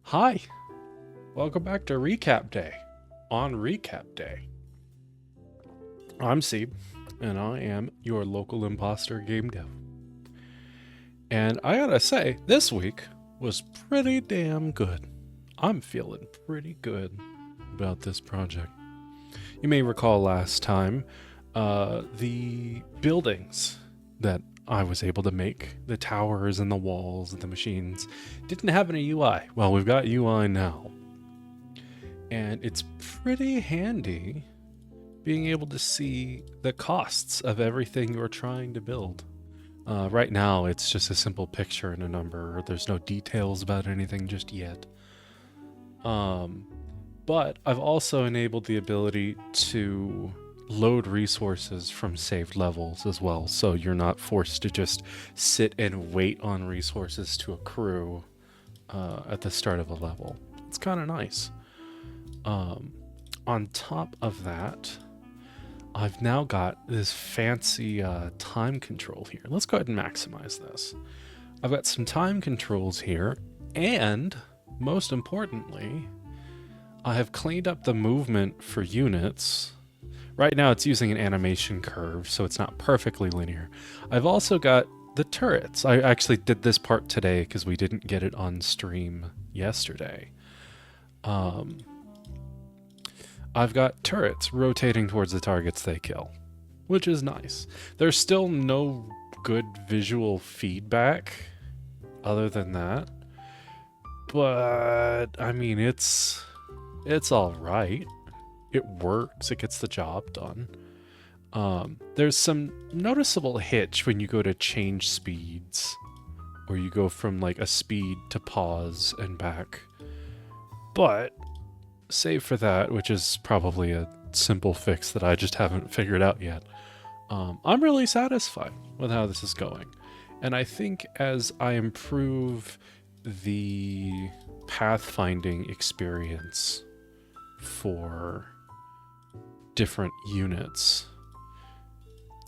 Hi, welcome back to Recap Day. On Recap Day, I'm Seb, and I am your local imposter game dev. And I gotta say, this week was pretty damn good. I'm feeling pretty good about this project. You may recall last time, the buildings that I was able to make, the towers and the walls and the machines, didn't have any UI. Well, we've got UI now. And it's pretty handy being able to see the costs of everything you're trying to build. Right now, it's just a simple picture and a number. There's no details about anything just yet. But I've also enabled the ability to load resources from saved levels as well, so you're not forced to just sit and wait on resources to accrue at the start of a level. It's kind of nice. On top of that, I've now got this fancy time control here. Let's go ahead and maximize this. I've got some time controls here, and most importantly, I have cleaned up the movement for units. Right now it's using an animation curve, so it's not perfectly linear. I've also got the turrets. I actually did this part today because we didn't get it on stream yesterday. I've got turrets rotating towards the targets they kill, which is nice. There's still no good visual feedback other than that, but I mean, it's all right. It works. It gets the job done. There's some noticeable hitch when you go to change speeds, or you go from like a speed to pause and back. But save for that, which is probably a simple fix that I just haven't figured out yet, I'm really satisfied with how this is going. And I think as I improve the pathfinding experience for different units,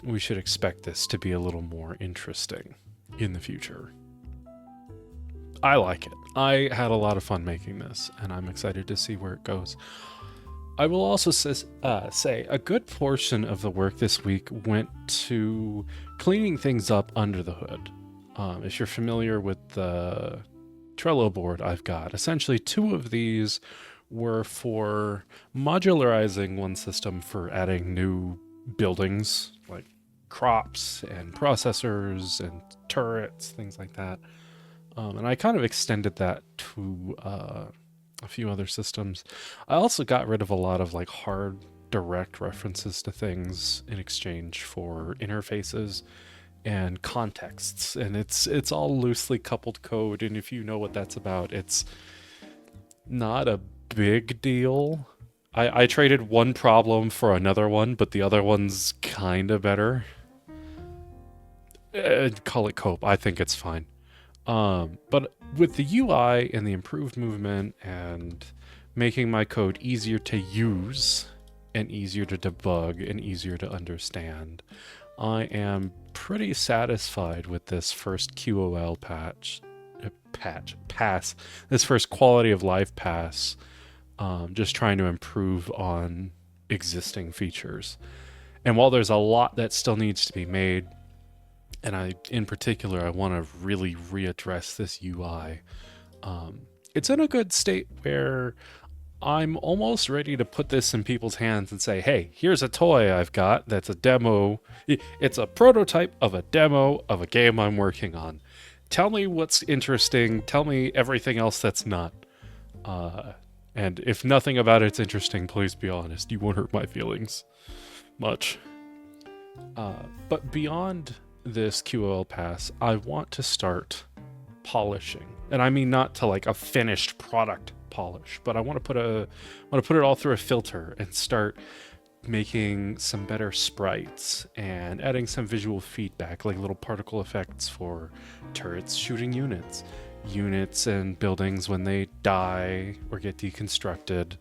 we should expect this to be a little more interesting in the future. I like it. I had a lot of fun making this, and I'm excited to see where it goes. I will also say a good portion of the work this week went to cleaning things up under the hood. If you're familiar with the Trello board I've got, essentially two of these were for modularizing one system for adding new buildings, like crops and processors and turrets, things like that. And I kind of extended that to a few other systems. I also got rid of a lot of like hard direct references to things in exchange for interfaces and contexts. And it's all loosely coupled code, and if you know what that's about, it's not a big deal. I traded one problem for another one, but the other one's kind of better. Call it cope. I think it's fine. But with the UI and the improved movement and making my code easier to use and easier to debug and easier to understand, I am pretty satisfied with this first QOL pass, this first quality of life pass, just trying to improve on existing features. And while there's a lot that still needs to be made, and in particular, I want to really readdress this UI. It's in a good state where I'm almost ready to put this in people's hands and say, hey, here's a toy I've got that's a demo. It's a prototype of a demo of a game I'm working on. Tell me what's interesting. Tell me everything else that's not. And if nothing about it's interesting, please be honest. You won't hurt my feelings much. But beyond this QOL pass, I want to start polishing, and I mean not to like a finished product polish, but I want to put it all through a filter and start making some better sprites and adding some visual feedback, like little particle effects for turrets shooting units and buildings when they die or get deconstructed.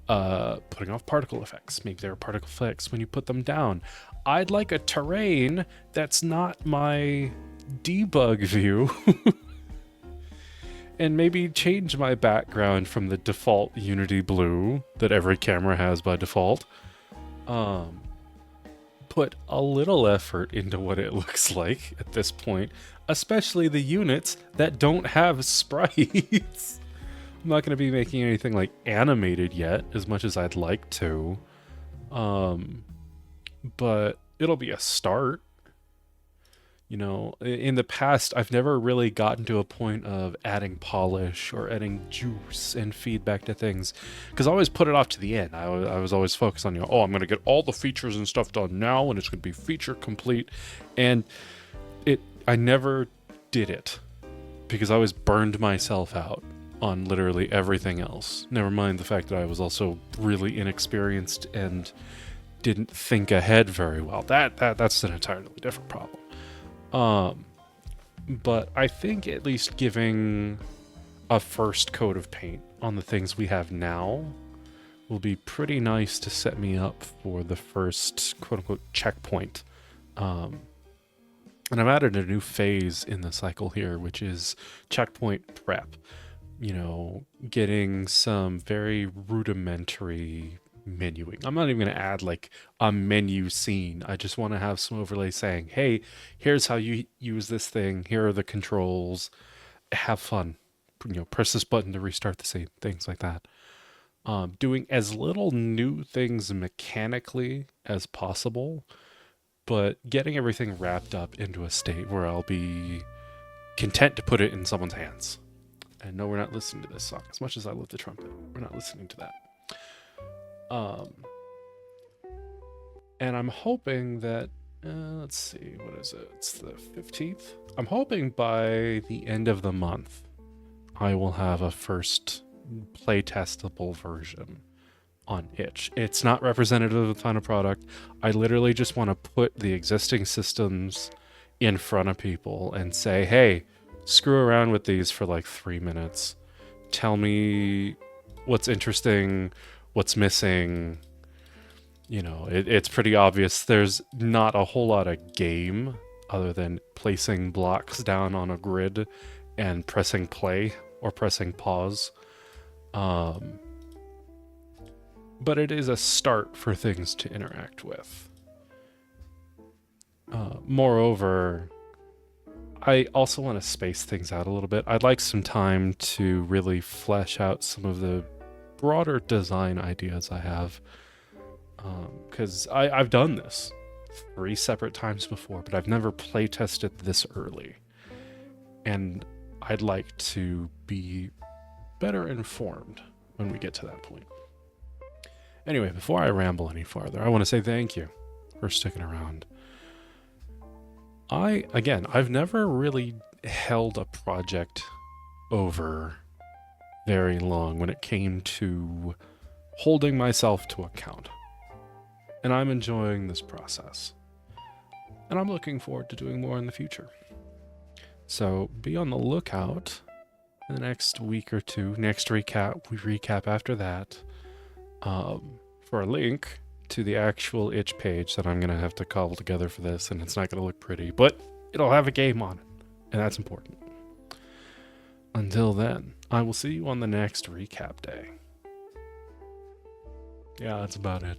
Putting off particle effects. Maybe there are particle effects when you put them down. I'd like a terrain that's not my debug view. and maybe change my background from the default Unity blue that every camera has by default. Put a little effort into what it looks like at this point, especially the units that don't have sprites. I'm not going to be making anything like animated yet, as much as I'd like to. But it'll be a start. You know, in the past, I've never really gotten to a point of adding polish or adding juice and feedback to things, because I always put it off to the end. I was always focused on, oh, I'm going to get all the features and stuff done now, and it's going to be feature complete. And I never did it, because I always burned myself out on literally everything else. Never mind the fact that I was also really inexperienced and didn't think ahead very well. That's an entirely different problem. But I think at least giving a first coat of paint on the things we have now will be pretty nice to set me up for the first quote-unquote checkpoint. And I've added a new phase in the cycle here, which is checkpoint prep. You know, getting some very rudimentary menuing. I'm not even going to add like a menu scene. I just want to have some overlay saying, hey, here's how you use this thing. Here are the controls. Have fun. You know, press this button to restart the scene. Things like that. Doing as little new things mechanically as possible, but getting everything wrapped up into a state where I'll be content to put it in someone's hands. And no, we're not listening to this song. As much as I love the trumpet, we're not listening to that. And I'm hoping that, let's see, what is it? It's the 15th. I'm hoping by the end of the month, I will have a first playtestable version on itch. It's not representative of the final product. I literally just want to put the existing systems in front of people and say, hey, screw around with these for like 3 minutes. Tell me what's interesting, what's missing. You know, it's pretty obvious there's not a whole lot of game other than placing blocks down on a grid and pressing play or pressing pause. But it is a start for things to interact with. Moreover, I also want to space things out a little bit. I'd like some time to really flesh out some of the broader design ideas I have. Because I've done this 3 separate times before, but I've never playtested this early. And I'd like to be better informed when we get to that point. Anyway, before I ramble any farther, I want to say thank you for sticking around. I've never really held a project over very long when it came to holding myself to account. And I'm enjoying this process. And I'm looking forward to doing more in the future. So be on the lookout in the next week or two. Next recap, we recap after that, for a link to the actual itch page that I'm going to have to cobble together for this. And it's not going to look pretty, but it'll have a game on it. And that's important. Until then, I will see you on the next recap day. Yeah, that's about it.